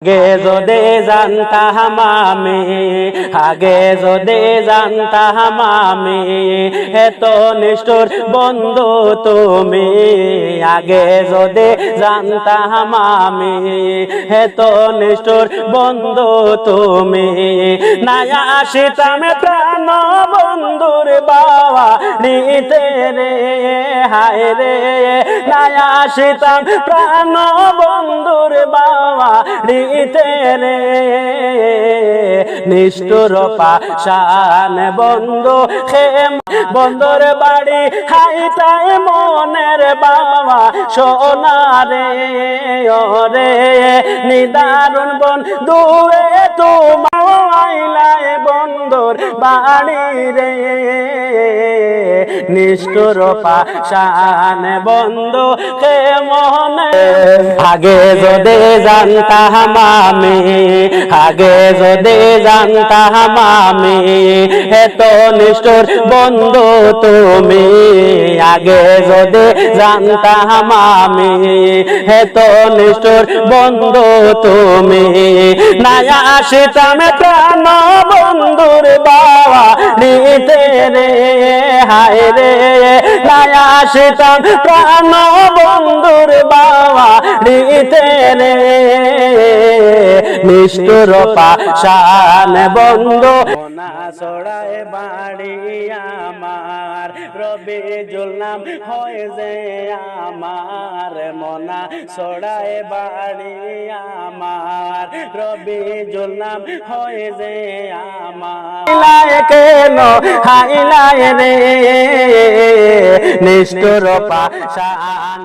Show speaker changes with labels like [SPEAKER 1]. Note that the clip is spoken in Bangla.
[SPEAKER 1] আগে যদি জানতাম আমি, আগে যদি জানতাম আমি, এত নিষ্ঠুর বন্ধু তুমি। আগে যদি জানতাম আমি, এত নিষ্ঠুর বন্ধু তুমি। না আসিতাম প্রাণ বন্ধুর বাবা নিতে রে, হায় রে। না আসিতাম প্রাণ বন্ধুর বাবা নিতে রে। নিষ্ঠুর পাষাণ বন্ধু খেম বন্ধুর বাড়ি হাইতাই মনের বাবা সোনারে ওরে। নিদারুণ বন্ধু তোমায় বন্ধুর বাড়ি রে। নিষ্ঠুর পাষাণ বন্ধু কে মনে। আগে যদি জানতাম আমি, আগে যদি জানতাম আমি, এত নিষ্ঠুর বন্ধু তুমি। আগে যদি জানতাম আমি, এত নিষ্ঠুর বন্ধু তুমি। না আসিতাম প্রাণ বন্ধুর বাবা নিতে রে, হায় রে। না আসিতাম প্রাণ বন্ধুর বাবা নিতে রে। নিষ্ঠুর পাষাণ বন্ধু মনা ছড়ায় বাড়ি আমার, রবিজুল নাম হয় যে আমার। মনা ছড়ায় বাড়ি আমার, রবিজুল নাম হয় যে আমার। হাইলায় কেন হাইলায় রে, নিষ্ঠুর পাষাণ।